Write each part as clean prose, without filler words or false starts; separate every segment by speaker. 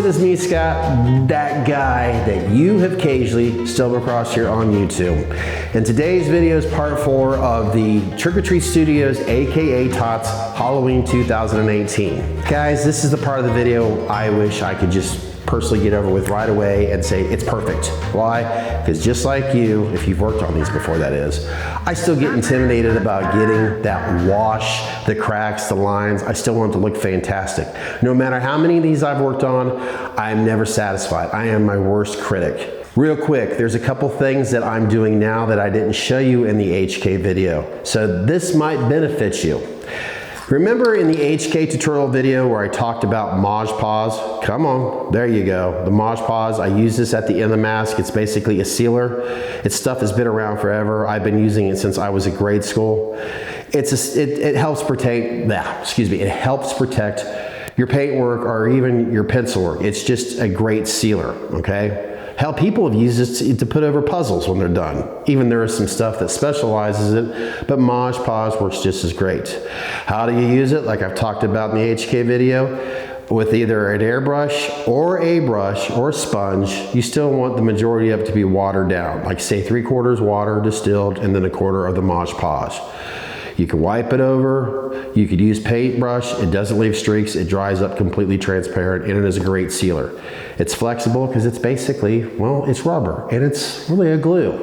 Speaker 1: is me, Scott, that guy that you have occasionally stumbled across here on YouTube. And today's video is part 4 of the Trick or Treat Studios, aka Tots, Halloween 2018. Guys, this is the part of the video I wish I could just personally get over with right away and say it's perfect. Why? Because just like you, if you've worked on these before that is, I still get intimidated about getting that wash, the cracks, the lines. I still want it to look fantastic. No matter how many of these I've worked on, I'm never satisfied. I am my worst critic. Real quick, there's a couple things that I'm doing now that I didn't show you in the HK video. So this might benefit you. Remember in the HK tutorial video where I talked about Mod Podge? Come on, there you go. The Mod Podge, I use this at the end of the mask. It's basically a sealer. Its stuff has been around forever. I've been using it since I was in grade school. It helps protect, it helps protect your paintwork or even your pencil work. It's just a great sealer, okay? Hell, people have used it to put over puzzles when they're done. Even there is some stuff that specializes it, but Mod Podge works just as great. How do you use it? Like I've talked about in the HK video, with either an airbrush or a brush or a sponge, you still want the majority of it to be watered down. Like say 3/4 water distilled and then 1/4 of the Mod Podge. You can wipe it over, you could use paintbrush, it doesn't leave streaks, it dries up completely transparent, and it is a great sealer. It's flexible because it's basically, well, it's rubber, and it's really a glue.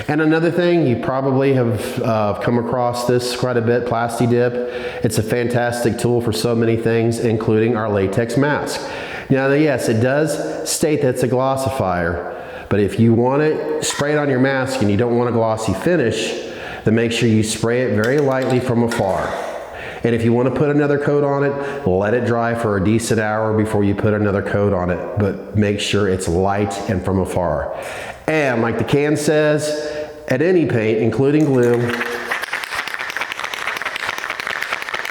Speaker 1: And another thing, you probably have come across this quite a bit, Plasti Dip. It's a fantastic tool for so many things, including our latex mask. Now, yes, it does state that it's a glossifier, but if you want it sprayed on your mask and you don't want a glossy finish, then make sure you spray it very lightly from afar. And if you want to put another coat on it, let it dry for a decent hour before you put another coat on it, but make sure it's light and from afar. And like the can says, at any paint, including glue,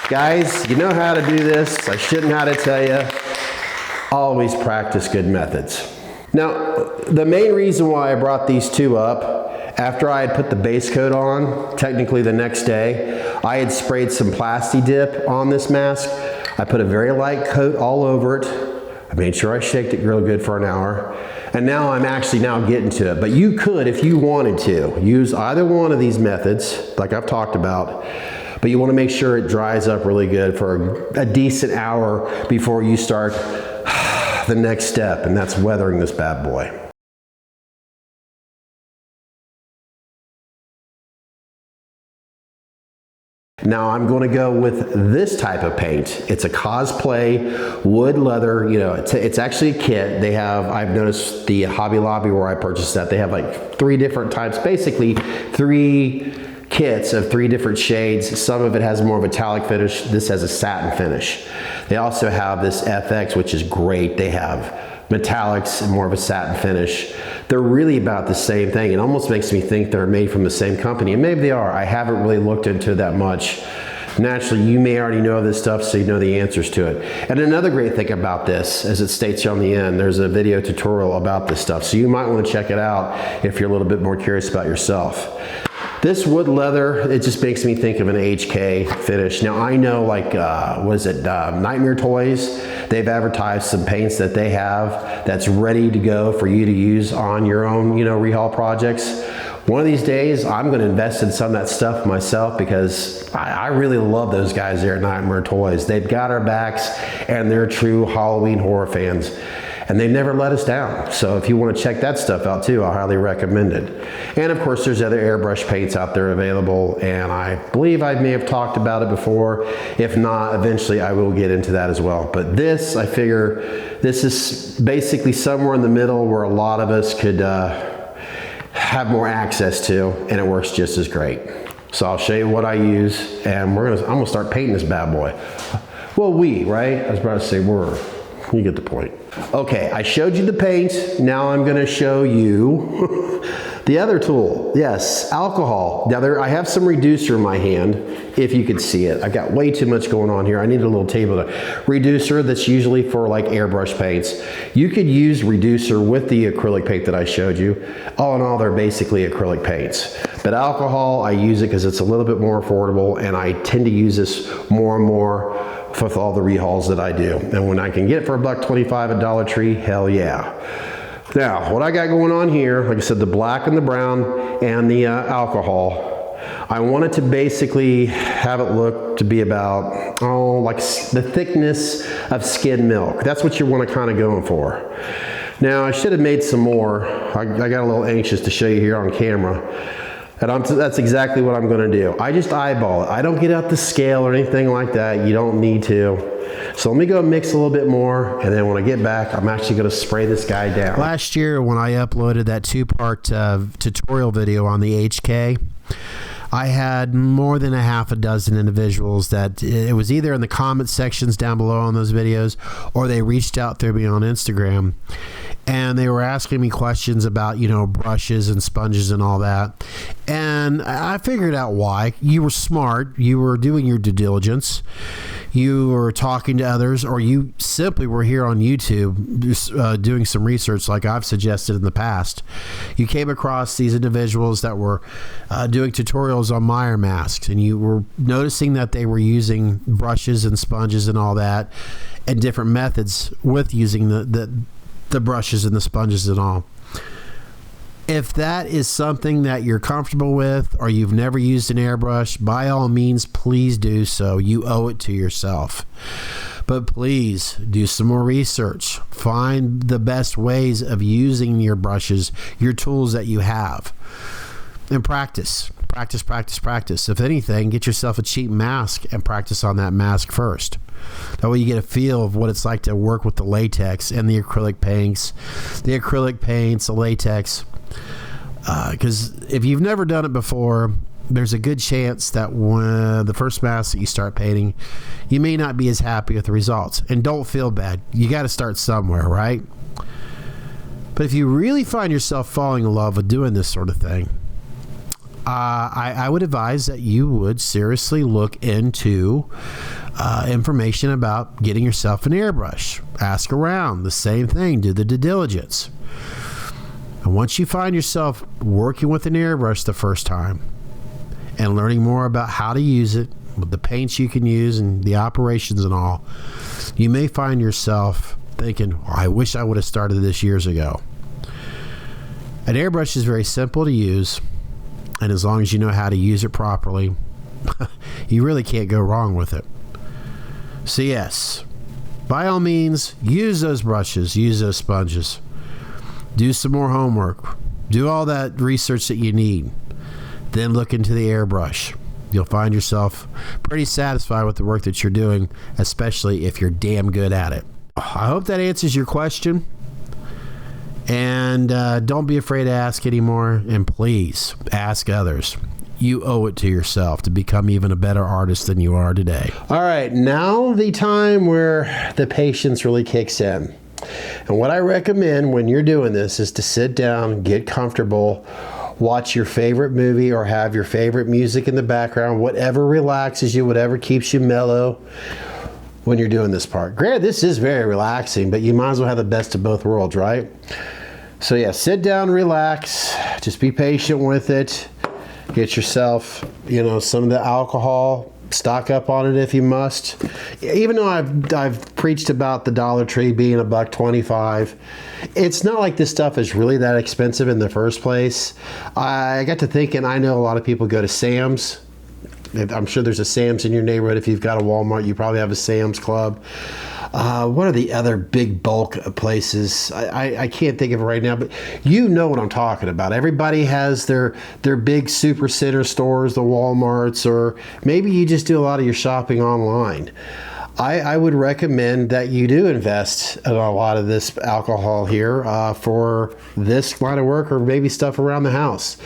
Speaker 1: guys, you know how to do this. I shouldn't have to tell you, always practice good methods. Now, the main reason why I brought these two up, after I had put the base coat on, technically the next day, I had sprayed some Plasti Dip on this mask. I put a very light coat all over it. I made sure I shaked it real good for an hour. And now I'm actually getting to it. But you could, if you wanted to, use either one of these methods, like I've talked about, but you want to make sure it dries up really good for a decent hour before you start the next step, and that's weathering this bad boy. Now I'm going to go with this type of paint. It's a Cosplay wood leather, you know, it's actually a kit. They have, I've noticed the Hobby Lobby where I purchased that, they have like 3 different types, basically 3 kits of 3 different shades. Some of it has more of a metallic finish. This has a satin finish. They also have this FX, which is great. They have metallics and more of a satin finish. They're really about the same thing. It almost makes me think they're made from the same company, and maybe they are. I haven't really looked into it that much. Naturally, you may already know this stuff, so you know the answers to it. And another great thing about this, as it states on the end, there's a video tutorial about this stuff, so you might want to check it out if you're a little bit more curious about yourself. This wood leather, it just makes me think of an HK finish. Now I know, like, Nightmare Toys, they've advertised some paints that they have that's ready to go for you to use on your own, you know, rehaul projects. One of these days, I'm going to invest in some of that stuff myself because I really love those guys there at Nightmare Toys. They've got our backs and they're true Halloween horror fans. And they never let us down. So if you want to check that stuff out too, I highly recommend it. And of course, there's other airbrush paints out there available, and I believe I may have talked about it before. If not, eventually I will get into that as well. But this, I figure, this is basically somewhere in the middle where a lot of us could have more access to, and it works just as great. So I'll show you what I use, and I'm gonna start painting this bad boy. Well, right? I was about to say we're. You get the point. Okay, I showed you the paint. Now I'm going to show you the other tool. Yes, alcohol. Now I have some reducer in my hand, if you could see it. I've got way too much going on here. I need a little table reducer that's usually for like airbrush paints. You could use reducer with the acrylic paint that I showed you. All in all, they're basically acrylic paints. But alcohol, I use it because it's a little bit more affordable, and I tend to use this more and more with all the rehauls that I do. And when I can get it for $1.25 at Dollar Tree, hell yeah. Now, what I got going on here, like I said, the black and the brown and the alcohol, I wanted to basically have it look to be about, like the thickness of skimmed milk. That's what you want to kind of going for. Now, I should have made some more. I got a little anxious to show you here on camera. And that's exactly what I'm going to do. I just eyeball it. I don't get out the scale or anything like that. You don't need to. So let me go mix a little bit more, and then when I get back, I'm actually going to spray this guy down. Last year when I uploaded that 2-part tutorial video on the HK, I had more than a half a dozen individuals that it was either in the comment sections down below on those videos, or they reached out through me on Instagram, and they were asking me questions about, you know, brushes and sponges and all that. And I figured out why. You were smart. You were doing your due diligence. You were talking to others, or you simply were here on YouTube doing some research like I've suggested in the past. You came across these individuals that were doing tutorials on Meyer masks, and you were noticing that they were using brushes and sponges and all that, and different methods with using the brushes and the sponges and all. If that is something that you're comfortable with, or you've never used an airbrush, by all means, please do so. You owe it to yourself. But please do some more research. Find the best ways of using your brushes, your tools that you have, and practice. Practice, practice, practice. If anything, get yourself a cheap mask and practice on that mask first. That way you get a feel of what it's like to work with the latex and the acrylic paints, the latex. Because if you've never done it before, there's a good chance that when the first mask that you start painting, you may not be as happy with the results. And don't feel bad. You got to start somewhere, right? But if you really find yourself falling in love with doing this sort of thing, I would advise that you would seriously look into information about getting yourself an airbrush. Ask around. The same thing. Do the due diligence. And once you find yourself working with an airbrush the first time and learning more about how to use it, with the paints you can use and the operations and all, you may find yourself thinking, oh, I wish I would have started this years ago. An airbrush is very simple to use, and as long as you know how to use it properly, you really can't go wrong with it. So yes, by all means, use those brushes, use those sponges. Do some more homework. Do all that research that you need. Then look into the airbrush. You'll find yourself pretty satisfied with the work that you're doing, especially if you're damn good at it. I hope that answers your question. And don't be afraid to ask anymore. And please ask others. You owe it to yourself to become even a better artist than you are today. All right, now the time where the patience really kicks in. And what I recommend when you're doing this is to sit down, get comfortable, watch your favorite movie, or have your favorite music in the background, whatever relaxes you, whatever keeps you mellow when you're doing this part. Granted, this is very relaxing, but you might as well have the best of both worlds, right? So yeah, sit down, relax, just be patient with it. Get yourself, you know, some of the alcohol. Stock up on it if you must. Even though I've preached about the Dollar Tree being $1.25, it's not like this stuff is really that expensive in the first place. I got to thinking, I know a lot of people go to Sam's. I'm sure there's a Sam's in your neighborhood. If you've got a Walmart, you probably have a Sam's Club. What are the other big bulk places? I can't think of it right now, but you know what I'm talking about. Everybody has their big super center stores, the Walmarts, or maybe you just do a lot of your shopping online. I would recommend that you do invest in a lot of this alcohol here for this line of work, or maybe stuff around the house.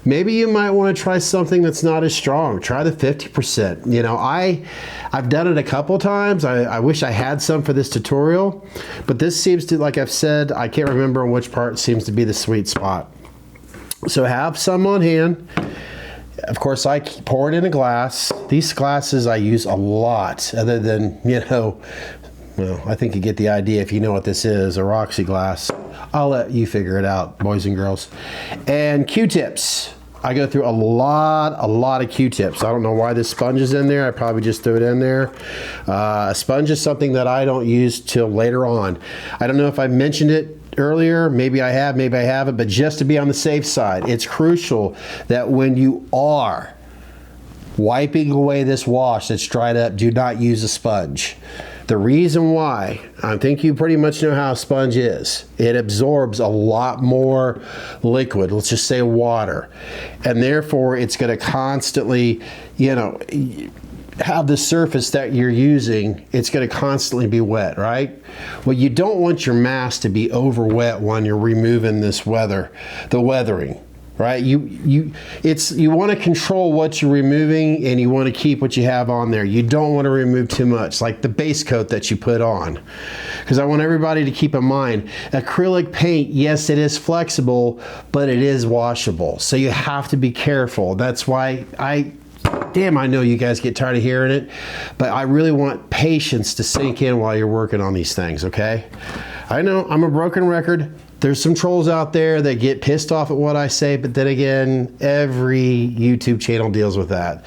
Speaker 1: Maybe you might want to try something that's not as strong. Try the 50%. You know, I've done it a couple times. I wish I had some for this tutorial, but this seems to, like I've said, I can't remember on which part seems to be the sweet spot. So have some on hand. Of course, I pour it in a glass. These glasses I use a lot, other than, you know, well, I think you get the idea if you know what this is, a Roxy glass. I'll let you figure it out, boys and girls. And Q-tips. I go through a lot of Q-tips. I don't know why this sponge is in there. I probably just threw it in there. A sponge is something that I don't use till later on. I don't know if I mentioned it earlier, maybe I have, maybe I haven't, but just to be on the safe side, it's crucial that when you are wiping away this wash that's dried up, do not use a sponge. The reason why, I think you pretty much know how a sponge is. It absorbs a lot more liquid, let's just say water, and therefore it's going to constantly, you know, have the surface that you're using, it's going to constantly be wet, right? Well, you don't want your mask to be over wet when you're removing this the weathering. Right, you want to control what you're removing, and you want to keep what you have on there. You don't want to remove too much, like the base coat that you put on, because I want everybody to keep in mind, acrylic paint, yes, it is flexible, but it is washable, so you have to be careful. That's why I know you guys get tired of hearing it, but I really want patience to sink in while you're working on these things, okay? I know I'm a broken record. There's some trolls out there that get pissed off at what I say, but then again, every YouTube channel deals with that.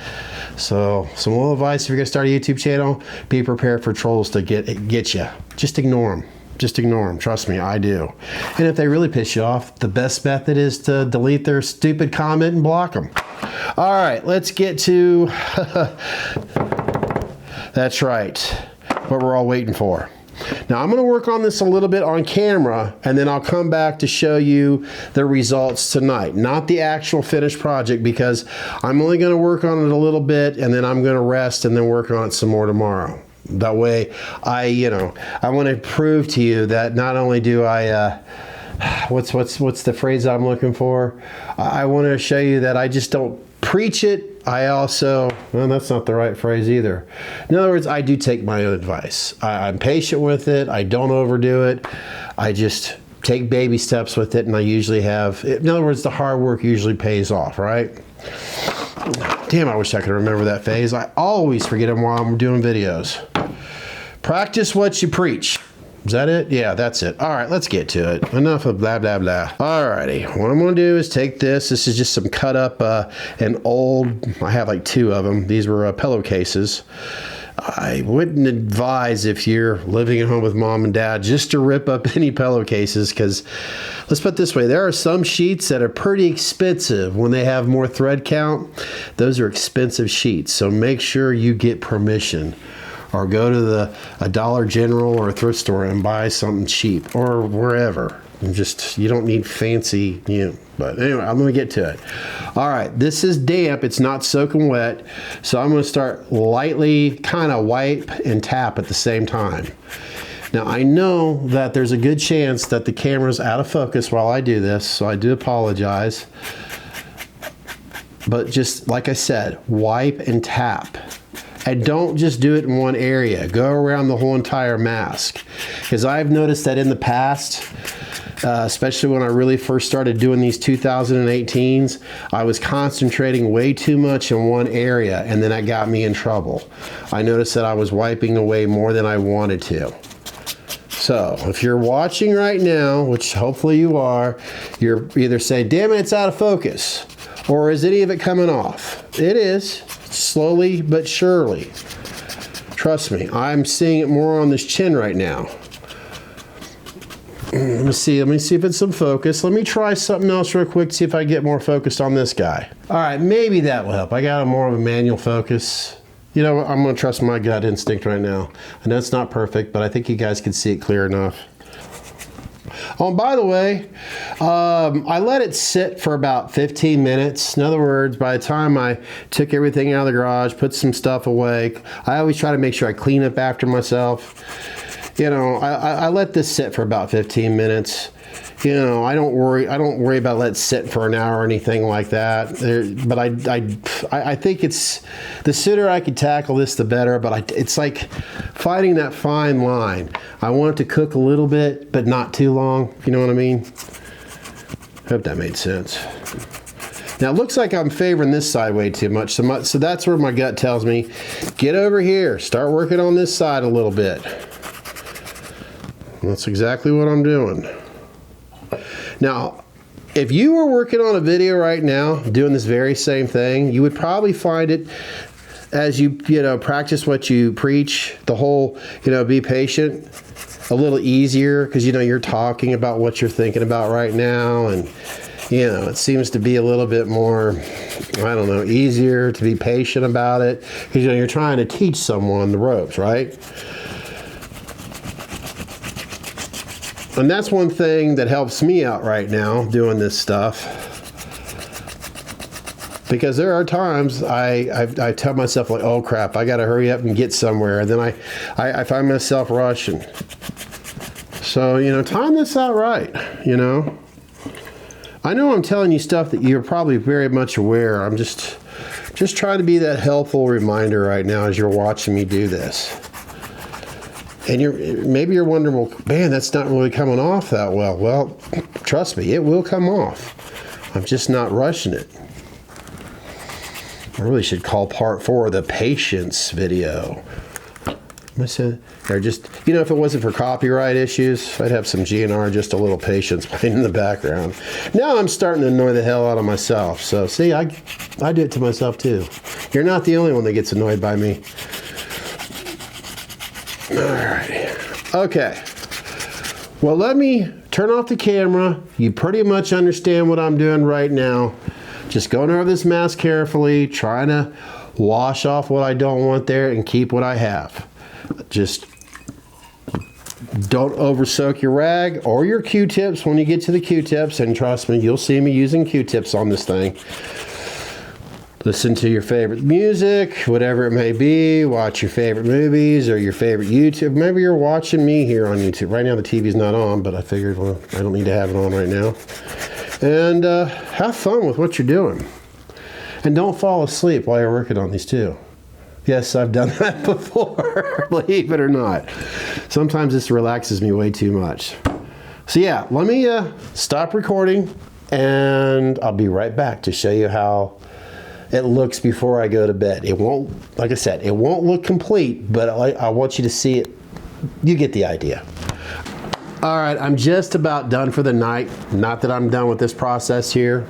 Speaker 1: So some little advice, if you're gonna start a YouTube channel, be prepared for trolls to get you. Just ignore them. Just ignore them. Trust me, I do. And if they really piss you off, the best method is to delete their stupid comment and block them. All right, let's get to, that's right, what we're all waiting for. Now I'm going to work on this a little bit on camera, and then I'll come back to show you the results tonight. Not the actual finished project, because I'm only going to work on it a little bit, and then I'm going to rest and then work on it some more tomorrow. That way, I want to prove to you that not only do I, what's the phrase I'm looking for? I want to show you that I just don't preach it. I also, well, that's not the right phrase either. In other words, I do take my own advice. I'm patient with it. I don't overdo it. I just take baby steps with it, and I usually have, in other words, the hard work usually pays off, right? Damn, I wish I could remember that phrase. I always forget them while I'm doing videos. Practice what you preach. Is that it? Yeah, that's it. All right, let's get to it. Enough of blah, blah, blah. All righty, what I'm gonna do is take this. This is just some cut up and old, I have like 2 of them. These were pillowcases. I wouldn't advise, if you're living at home with mom and dad, just to rip up any pillowcases, because let's put it this way, there are some sheets that are pretty expensive when they have more thread count. Those are expensive sheets, so make sure you get permission. Or go to a Dollar General or a thrift store and buy something cheap, or wherever. And just, you don't need fancy, but anyway, I'm gonna get to it. All right, this is damp, it's not soaking wet, so I'm gonna start lightly kind of wipe and tap at the same time. Now I know that there's a good chance that the camera's out of focus while I do this, so I do apologize. But just like I said, wipe and tap. And don't just do it in one area. Go around the whole entire mask. Because I've noticed that in the past, especially when I really first started doing these 2018s, I was concentrating way too much in one area, and then that got me in trouble. I noticed that I was wiping away more than I wanted to. So if you're watching right now, which hopefully you are, you're either saying, damn it, it's out of focus. Or is any of it coming off? It is. Slowly but surely. Trust me, I'm seeing it more on this chin right now. Let me see if it's some focus. Let me try something else real quick, see if I get more focused on this guy. All right, maybe that will help. I got more of a manual focus. You know what, I'm gonna trust my gut instinct right now. I know it's not perfect, but I think you guys can see it clear enough. Oh, and by the way, I let it sit for about 15 minutes. In other words, by the time I took everything out of the garage, put some stuff away, I always try to make sure I clean up after myself. I let this sit for about 15 minutes. I don't worry about letting it sit for an hour or anything like that. But I think it's, the sooner I can tackle this, the better. But it's like finding that fine line. I want it to cook a little bit, but not too long. If you know what I mean? Hope that made sense. Now it looks like I'm favoring this side way too much. So that's where my gut tells me, get over here, start working on this side a little bit. That's exactly what I'm doing. Now, If you were working on a video right now, doing this very same thing, you would probably find it as you practice what you preach, the whole, be patient, a little easier because, you're talking about what you're thinking about right now. And, it seems to be a little bit more, I don't know, easier to be patient about it because, you're trying to teach someone the ropes, right? And that's one thing that helps me out right now doing this stuff. Because there are times I tell myself, like, oh crap, I got to hurry up and get somewhere. And then I find myself rushing. So, time this out right, I know I'm telling you stuff that you're probably very much aware. I'm just trying to be that helpful reminder right now as you're watching me do this. And maybe you're wondering, well, man, that's not really coming off that well. Well, trust me, it will come off. I'm just not rushing it. I really should call part 4 the patience video. Or just, if it wasn't for copyright issues, I'd have some GNR, just a little patience playing in the background. Now I'm starting to annoy the hell out of myself. So see, I do it to myself too. You're not the only one that gets annoyed by me. All right. Okay. Well, let me turn off the camera. You pretty much understand what I'm doing right now. Just going over this mask carefully, trying to wash off what I don't want there and keep what I have. Just don't over soak your rag or your Q-tips when you get to the Q-tips, and trust me, you'll see me using Q-tips on this thing. Listen to your favorite music, whatever it may be. Watch your favorite movies or your favorite YouTube. Maybe you're watching me here on YouTube. Right now the TV's not on, but I figured, well, I don't need to have it on right now. And have fun with what you're doing. And don't fall asleep while you're working on these too. Yes, I've done that before, believe it or not. Sometimes this relaxes me way too much. So yeah, let me stop recording and I'll be right back to show you how it looks before I go to bed. It won't, like I said, it won't look complete, but I want you to see it. You get the idea. All right, I'm just about done for the night. Not that I'm done with this process here.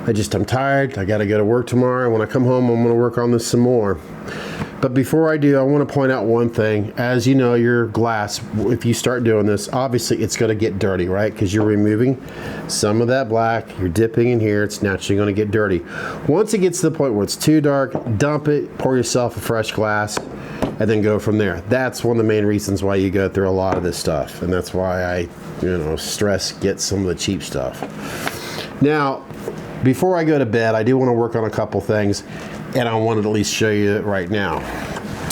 Speaker 1: I'm tired. I got to go to work tomorrow. When I come home, I'm going to work on this some more. But before I do, I want to point out one thing. As you know, your glass, if you start doing this, obviously it's going to get dirty, right? Because you're removing some of that black. You're dipping in here. It's naturally going to get dirty. Once it gets to the point where it's too dark, dump it, pour yourself a fresh glass, and then go from there. That's one of the main reasons why you go through a lot of this stuff. And that's why I, stress get some of the cheap stuff. Now, before I go to bed, I do want to work on a couple things, and I wanted to at least show you it right now.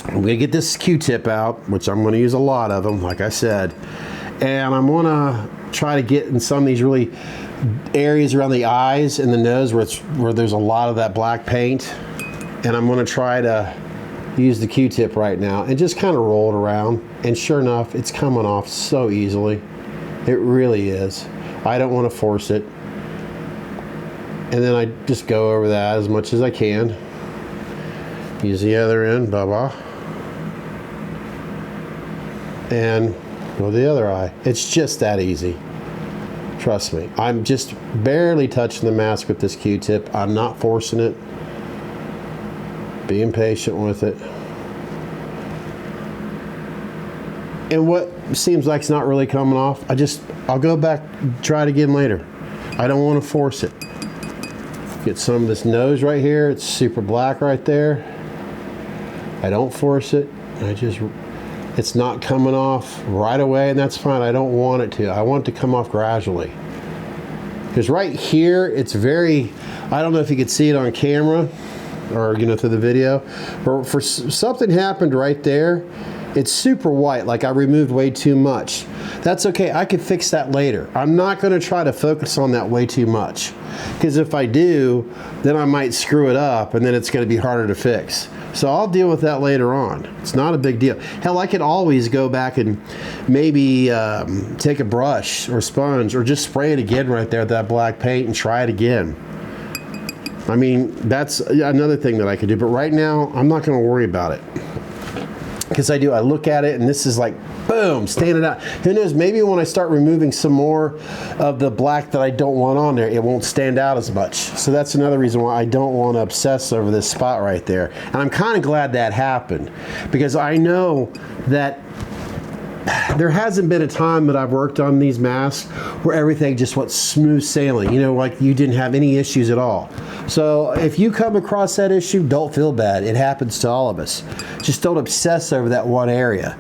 Speaker 1: I'm going to get this Q-tip out, which I'm going to use a lot of them, like I said, and I'm going to try to get in some of these really areas around the eyes and the nose where there's a lot of that black paint, and I'm going to try to use the Q-tip right now and just kind of roll it around, and sure enough, it's coming off so easily. It really is. I don't want to force it. And then I just go over that as much as I can. Use the other end, blah. And go the other eye. It's just that easy. Trust me. I'm just barely touching the mask with this Q-tip. I'm not forcing it. Being patient with it. And what seems like it's not really coming off, I'll go back, try it again later. I don't want to force it. Get some of this nose right here. It's super black right there. I don't force it. It's not coming off right away, and that's fine. I don't want it to. I want it to come off gradually. Because right here, it's very, I don't know if you could see it on camera or through the video, but for something happened right there, it's super white, like I removed way too much. That's okay, I can fix that later. I'm not gonna try to focus on that way too much, because if I do, then I might screw it up and then it's gonna be harder to fix. So I'll deal with that later on. It's not a big deal. Hell, I could always go back and maybe take a brush or sponge or just spray it again right there with that black paint and try it again. I mean, that's another thing that I could do, but right now, I'm not gonna worry about it. because I look at it and this is like, boom, standing out. Who knows, maybe when I start removing some more of the black that I don't want on there, it won't stand out as much. So that's another reason why I don't want to obsess over this spot right there. And I'm kind of glad that happened, because I know that there hasn't been a time that I've worked on these masks where everything just went smooth sailing, you know, like you didn't have any issues at all. So if you come across that issue, don't feel bad. It happens to all of us. Just don't obsess over that one area.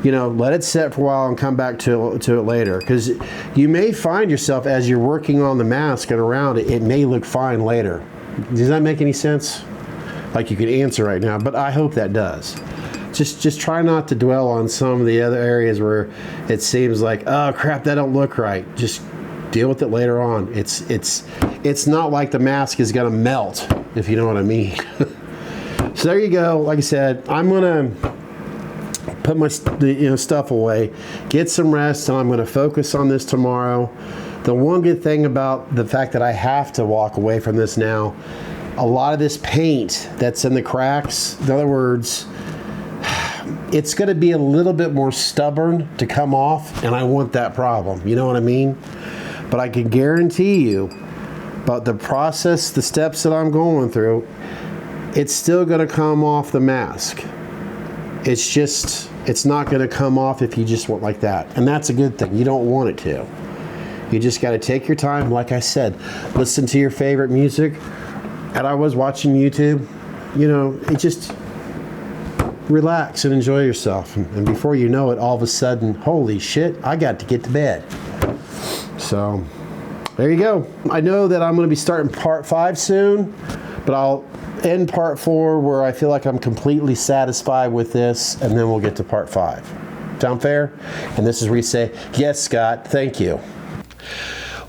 Speaker 1: You know, let it sit for a while and come back to it later, because you may find yourself, as you're working on the mask and around it, it may look fine later. Does that make any sense? Like you could answer right now, but I hope that does. Just try not to dwell on some of the other areas where it seems like, oh crap, that don't look right. Just deal with it later on. It's not like the mask is gonna melt, if you know what I mean. So there you go. Like I said, I'm gonna put my stuff away, get some rest, and I'm gonna focus on this tomorrow. The one good thing about the fact that I have to walk away from this now, a lot of this paint that's in the cracks, in other words, it's going to be a little bit more stubborn to come off, and I want that problem. You know what I mean? But I can guarantee you, but the process, the steps that I'm going through, it's still going to come off the mask. It's not going to come off if you just want like that. And that's a good thing. You don't want it to. You just got to take your time. Like I said, listen to your favorite music. And I was watching YouTube, you know, it just... relax and enjoy yourself, and before you know it, all of a sudden, holy shit, I got to get to bed. So there you go. I know that I'm going to be starting part 5 soon, but I'll end part 4 where I feel like I'm completely satisfied with this, and then we'll get to part 5. Sound fair? And this is where you say, yes, Scott, thank you.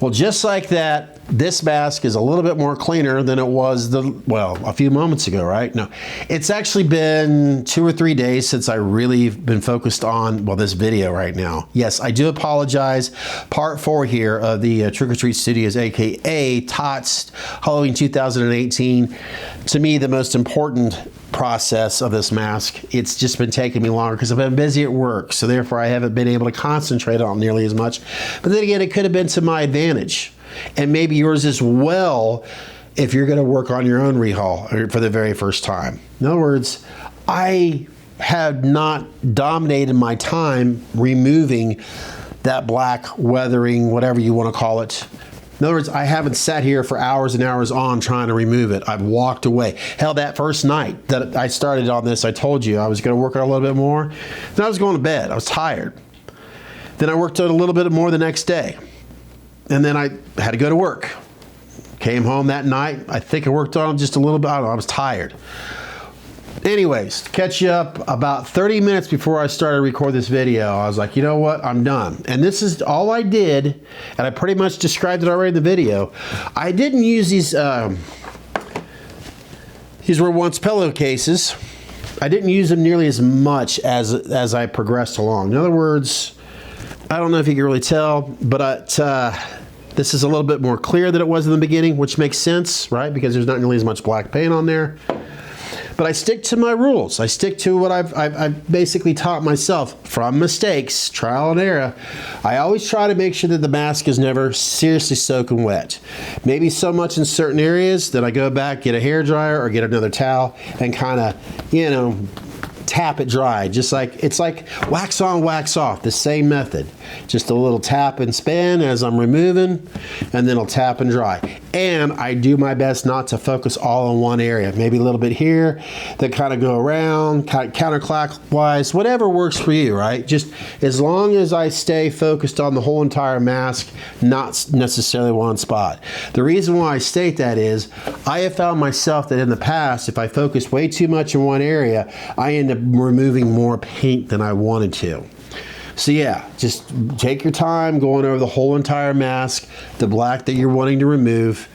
Speaker 1: Well, just like that, this mask is a little bit more cleaner than it was a few moments ago, right? No, it's actually been 2 or 3 days since I really been focused on, well, this video right now. Yes, I do apologize. Part 4 here of the Trick or Treat Studios, aka TOTS Halloween 2018. To me, the most important process of this mask. It's just been taking me longer because I've been busy at work, so therefore I haven't been able to concentrate on nearly as much. But then again, it could have been to my advantage, and maybe yours as well if you're going to work on your own rehaul for the very first time. In other words, I have not dominated my time removing that black, weathering, whatever you want to call it. In other words, I haven't sat here for hours and hours on trying to remove it. I've walked away. Hell, that first night that I started on this, I told you I was going to work on it a little bit more. Then I was going to bed. I was tired. Then I worked on it a little bit more the next day. And then I had to go to work. Came home that night. I think I worked on it just a little bit. I don't know, I was tired. Anyways, to catch you up, about 30 minutes before I started to record this video, I was like, you know what, I'm done. And this is all I did, and I pretty much described it already in the video. I didn't use these were once pillowcases. I didn't use them nearly as much as I progressed along. In other words, I don't know if you can really tell, but this is a little bit more clear than it was in the beginning, which makes sense, right? Because there's not nearly as much black paint on there. But I stick to my rules. I stick to what I've basically taught myself from mistakes, trial and error. I always try to make sure that the mask is never seriously soaking wet. Maybe so much in certain areas that I go back, get a hairdryer or get another towel and kind of, you know, tap it dry. Just like, it's like wax on, wax off, the same method. Just a little tap and spin as I'm removing, and then I'll tap and dry. And I do my best not to focus all in one area. Maybe a little bit here, then kind of go around, counterclockwise, whatever works for you, right? Just as long as I stay focused on the whole entire mask, not necessarily one spot. The reason why I state that is, I have found myself that in the past, if I focus way too much in one area, I end up removing more paint than I wanted to. So yeah, just take your time going over the whole entire mask, the black that you're wanting to remove,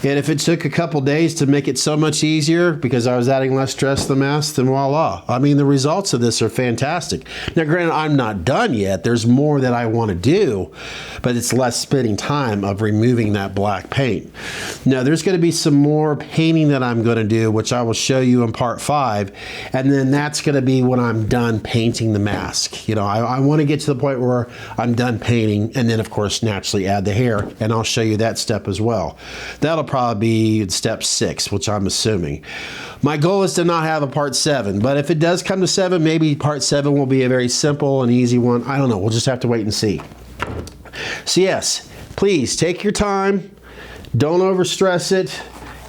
Speaker 1: And if it took a couple days to make it so much easier because I was adding less stress to the mask, then voila. I mean, the results of this are fantastic. Now, granted, I'm not done yet. There's more that I want to do, but it's less spending time of removing that black paint. Now, there's going to be some more painting that I'm going to do, which I will show you in part 5. And then that's going to be when I'm done painting the mask. You know, I want to get to the point where I'm done painting and then, of course, naturally add the hair. And I'll show you that step as well. That'll probably be step 6, which I'm assuming. My goal is to not have a part 7, but if it does come to 7, maybe part 7 will be a very simple and easy one. I don't know. We'll just have to wait and see. So yes, please take your time. Don't overstress it.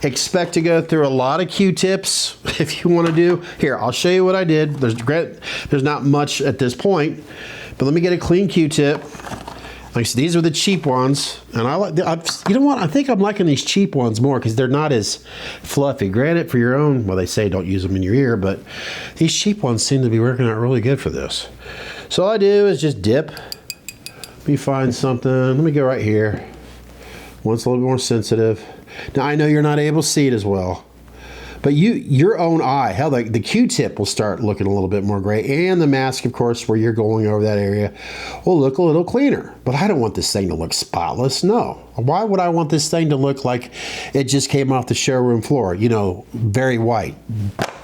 Speaker 1: Expect to go through a lot of Q-tips if you want to do. Here, I'll show you what I did. There's not much at this point, but let me get a clean Q-tip. Like, so these are the cheap ones, and you know what? I think I'm liking these cheap ones more because they're not as fluffy. Granted, for your own, well, they say don't use them in your ear, but these cheap ones seem to be working out really good for this. So all I do is just dip. Let me find something. Let me go right here. One's a little bit more sensitive. Now I know you're not able to see it as well, but your own eye, hell, the Q-tip will start looking a little bit more gray, and the mask, of course, where you're going over that area, will look a little cleaner. But I don't want this thing to look spotless. No. Why would I want this thing to look like it just came off the showroom floor? You know, very white.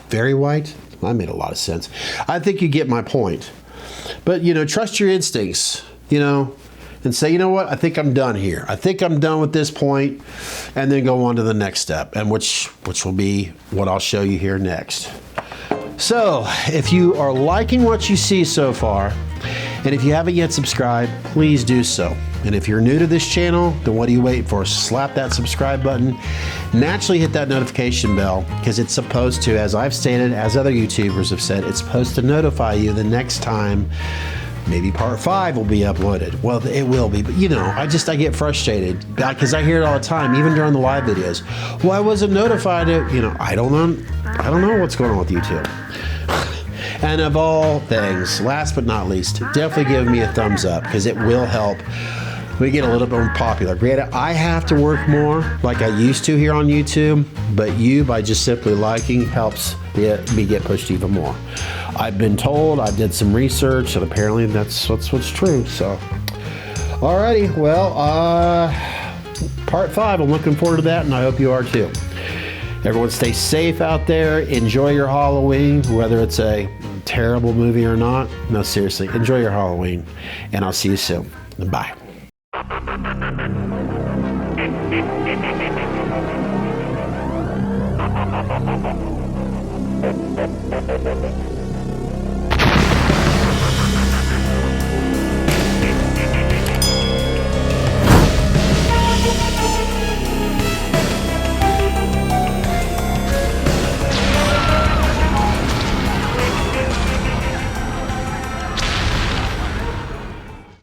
Speaker 1: Very white? That made a lot of sense. I think you get my point. But, you know, trust your instincts, you know, and say, you know what, I think I'm done here. I think I'm done with this point, and then go on to the next step, and which will be what I'll show you here next. So, if you are liking what you see so far, and if you haven't yet subscribed, please do so. And if you're new to this channel, then what are you waiting for? Slap that subscribe button. Naturally hit that notification bell, because it's supposed to, as I've stated, as other YouTubers have said, it's supposed to notify you the next time maybe part 5 will be uploaded. Well, it will be, but you know, I get frustrated because I hear it all the time, even during the live videos. Well, I wasn't notified. You know, I don't know what's going on with YouTube. And of all things, last but not least, definitely give me a thumbs up because it will help we get a little bit more popular. Granted, I have to work more like I used to here on YouTube, but you, by just simply liking, helps me get pushed even more. I've been told, I did some research, and apparently that's what's true. So, alrighty, well, part 5, I'm looking forward to that, and I hope you are too. Everyone stay safe out there. Enjoy your Halloween, whether it's a terrible movie or not. No, seriously, enjoy your Halloween, and I'll see you soon. Bye.